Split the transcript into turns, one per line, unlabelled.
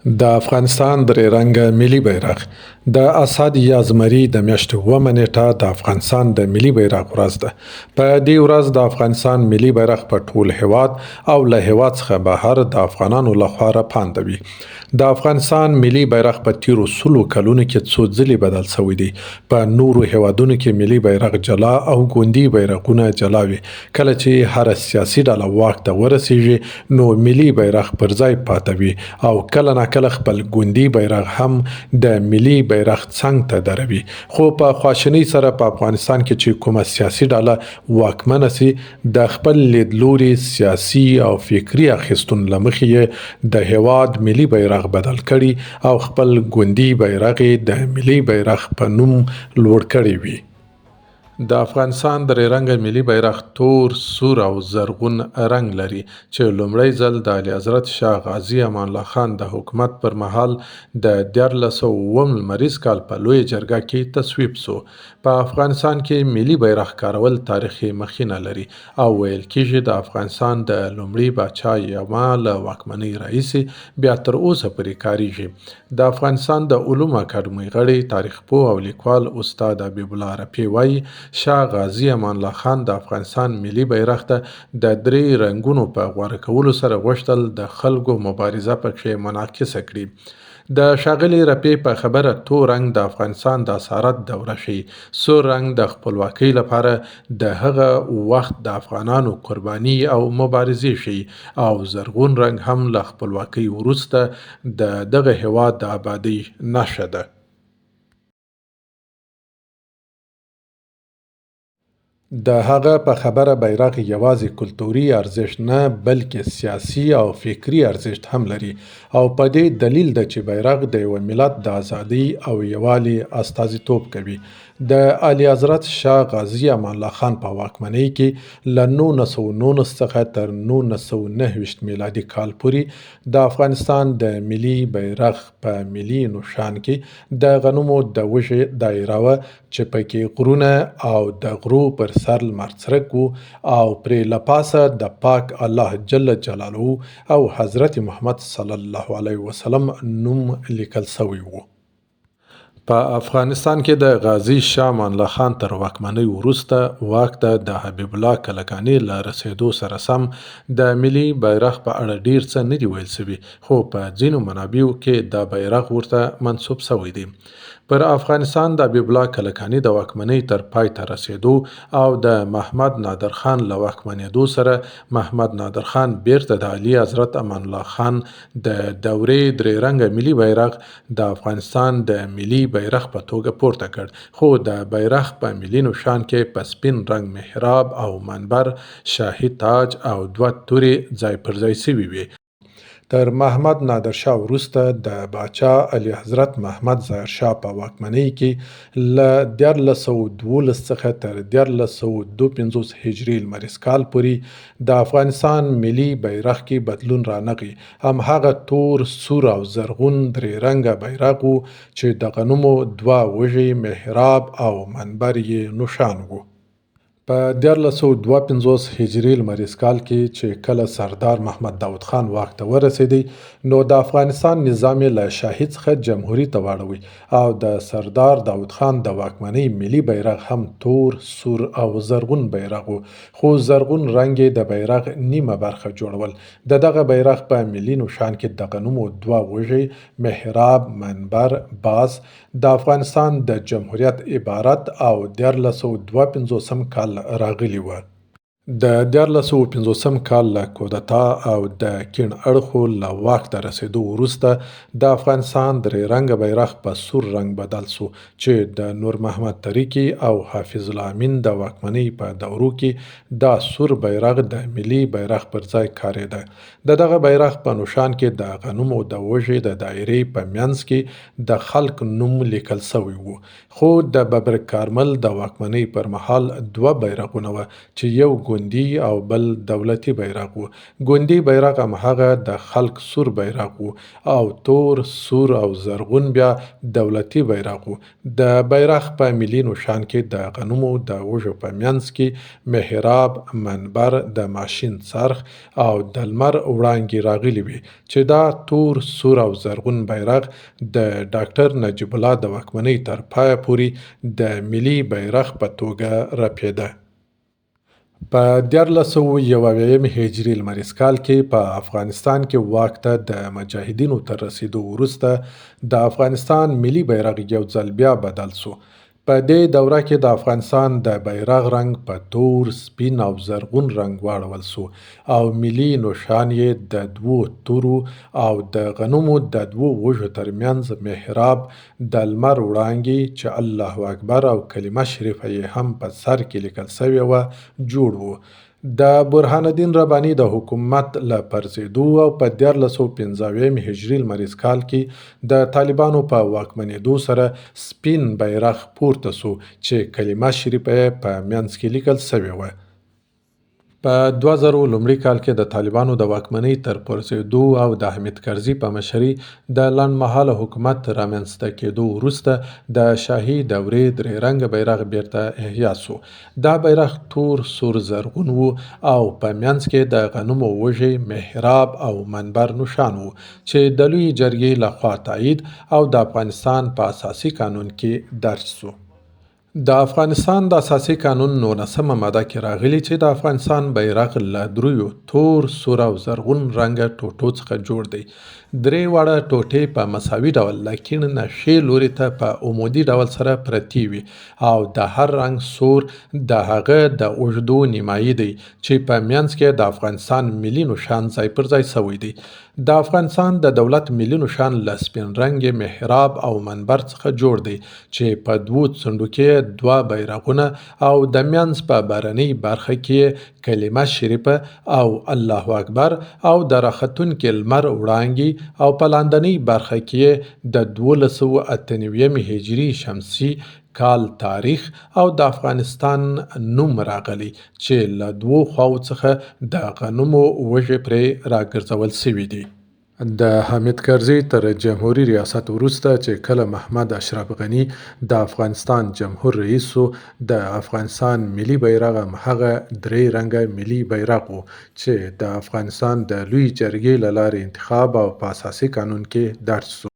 د افغانستان درې رنګه ملي بیرغ د اسد یا زمري د میاشتې اوومه نیټه د افغانستان د ملي بیرغ ورځ ده. په دې ورځ د افغانستان ملي بیرغ په ټول هیواد او له هیواد څخه بهر د افغانانو لخوا راپاندوي. د افغانستان ملي بیرغ په تیرو سلو کلونو کې څو ځلې بدل شوی دی. په نورو هیوادونو کې ملي بیرغ جلا او ګوندي بیرغونه جلا وي. کله چې هر سیاسي ډله واک ته ورسیږي نو ملي بیرغ پر ځای پاتې وي او کله ناکله خپل ګوندي بیرغ هم د ملي بیرغ څنګ ته دروي. خو په خواشینۍ سره په افغانستان کې چې کومه سیاسي ډله واکمنه سي د خپل لیدلوري سیاسي او فکري اخیستون له مخې د هیواد ملي بیرغ بدل کړي او خپل ګوندي بیرغ د ملي بیرغ په نوم لوړ کړی وي. د افغانستان درې رنګه ملي بیرغ تور، سور او زرغون رنګ لري چې لومړی ځل د اعلی حضرت شاه غازي امان الله خان د حکومت پر مهال د 1409 لمریز کال په لویه جرګه کې تصویب سو. په افغانستان کې ملي بیرغ کارول تاریخي مخینه لري او ویل کېږي د افغانستان د لومړي باچا یما له واکمنۍ راهیسې بیا تر اوسه پورې کاریږي. د افغانستان د علومو اکاډمۍ غړی تاریخ پوه او لیکوال استاد حبیب الله رفیع وایي شاه غازي امان الله خان د افغانستان ملي بیرغ ته د درې رنګونو په غوره کولو سره غوښتل د خلکو مبارزه پکې منعکسه کړي. د ښاغلي رفیع په خبره تور رنګ د افغانستان د اسارت دوره ښيي، سور رنګ د خپلواکۍ لپاره د هغه وخت د افغانانو قرباني او مبارزې ښيي او زرغون رنګ هم له خپلواکۍ وروسته د دغه هیواد د ابادۍ نښه ده. د هغه په خبره بیرغ یوازې کلتوري ارزښت نه بلکې سیاسي او فکري ارزښت هم لري او په دې دلیل ده چې بیرغ د یو ملت د ازادۍ او یووالي استازیتوب کوي. د اعلی حضرت شاه غازي امان الله خان په واکمنۍ کې له 1919 څخه تر 1929 میلادي کال پورې د افغانستان د ملي بیرغ په ملي نښان کې د غنمو د وږې دایره وه چې پکې غرونه او د غرو پر سر لمر څرک وو او پرې له پاسه د پاک الله جل جلاله او حضرت محمد صلی الله علیه وسلم نوم لیکل شوی وو. په افغانستان کې د غازي شاه امان الله خان تر واکمنۍ وروسته واک ته د حبیب الله کلکاني له رسېدو سره سم د ملي بیرغ په اړه ډیر څه نه دي ویل شوي، خو په ځینو منابعو کې دا بیرغ ورته منسوب شوی دی. پر افغانستان د حبیب الله کلکاني د واکمنۍ تر پای ته رسېدو او د محمد نادر خان له واکمنېدو سره محمد نادر خان بیرته د اعلی حضرت امان الله خان د دورې درې رنګه ملي بیرغ د افغانستان د ملي بیرغ په توګه پورته کړ، خو د بیرغ په ملي نښان کې په سپین رنګ محراب او منبر، شاهي تاج او دوه تورې ځای پر ځای شوي وي. تر محمد نادر شاه وروسته د باچا اعلی حضرت محمد ظاهر شاه په واکمنۍ کې له 1412 څخه تر 1452 هجري لمریز کال پورې د افغانستان ملي بیرغ کې بدلون رانغی. هماغه تور، سور او زرغون درې رنګه بیرغ وو چې د غنمو دوه وږې، محراب او منبر یې نښان وو. په 1452 هجري لمریز کال کې چې کله سردار محمد داود خان واک ته ورسېدی نو د افغانستان نظام یې له شاهي څخه جمهوري ته واړوی او د سردار داود خان د واکمنۍ ملي بیرغ هم تور، سور او زرغون بیرغ و، خو زرغون رنګ یې د بیرغ نیمه برخه جوړول. د دغه بیرغ په ملي نښان کې د غنمو دوه وږې، محراب، منبر، باز د افغانستان د جمهوریت عبارت او 1452 کال راغلی و. د 1450 کال له کودتا او د کیڼ اړخو له واک ته رسېدو وروسته د افغانستان درې رنګه بیرغ په سور رنګ بدل سو چې د نور محمد تریکي او حافظ الله امین د واکمنۍ په دورو کې دا سور بیرغ د ملي بیرغ پر ځای کارېده. د دغه بیرغ په نښان کې د غنمو د وږې د دایرې په منځ کې د خلق نوم لیکل شوی وو، خو د ببرک کارمل د واکمنۍ پر مهال دوه بیرغونه وه چې یو ګوندي او بل دولتي بیرغ و. ګوندي بیرغ همغه د خلق سور بیرغ و او تور، سور او زرغون بیا دولتي بیرغ و. د بیرغ په ملي نښان کې د غنمو د وږو په منځ کې محراب، منبر، د ماشین څرخ او د لمر وړانګې راغلي وي چې دا تور، سور او زرغون بیرغ د ډاکټر نجیب الله د واکمنۍ تر پایه پورې د ملي بیرغ په توګه رپېده. په 1491 هجري لمریز کال کې په افغانستان کې واک ته د مجاهدینو تر رسیدو وروسته د افغانستان ملي بیرغ یو ځل بیا بدل سو. په دې دوره کې د افغانستان د بیرغ رنګ په تور، سپین او زرغون رنګ واړول سو او ملي نښان یې د دوو تورو او د غنمو د دوو وږو ترمنځ محراب، د لمر وړانګې چې الله اکبر او کلمه شریفه یې هم په سر کې لیکل سوې وه جوړ و. د برهان الدین رباني د حکومت له پرځېدو او په 1415 هجري لمریز کال کې د طالبانو په واکمنېدو سره سپین بیرغ پورته سو چې کلمه شریفه یې په منځ کې لیکل سوې وه. په 2000 لومړي کال کې د طالبانو د واکمنۍ تر پرځېدو او د حامد کرزي په مشرۍ د لنډمهاله حکومت رامنځته کېدو وروسته د شاهي دورې درې رنګه بیرغ بیرته احیا سو. دا بیرغ تور، سور، زرغون و او په منځ کې د غنمو وږی، محراب او منبر نښان و چې د لویې جرګې لخوا تایید او د افغانستان په اساسي قانون کې درج سو. د افغانستان د اساسي قانون 19مه ماده کې راغلي چې د افغانستان بیرغ له دریو تور، سور او زرغون رنګه ټوټو څخه جوړ دی. درې واړه ټوټې په مساوي ډول له کیڼ نه ښي لوري ته په عمودي ډول سره پرتې وي او د هر رنګ سور د هغه د اوږدو نیمایي دی چې په منځ کې د افغانستان ملي نښان ځای پر ځای سوی دی. د افغانستان د دولت ملي نښان له سپین رنګ محراب او منبر څخه جوړ دی چې په دوو څنډو کې دوه بیرغونه او د منځ په بهرنۍ برخه کې کلمه شریفه او الله اکبر او د راختونکي لمر وړانګې او په لاندنۍ برخه کې د 1298 هجري شمسي کال تاریخ او د افغانستان نوم راغلی چې له دوو خواو څخه د غنمو وږی پرې راګرځول سوي دي. د حامد کرزي تر جمهوري ریاست وروسته چې کله محمد اشرف غني د افغانستان جمهور رئیس سو، د افغانستان ملي بیرغ همغه درې رنګه ملي بیرغ و چې د افغانستان د لویې جرګې له لارې انتخاب او په اساسي قانون کې درج سو.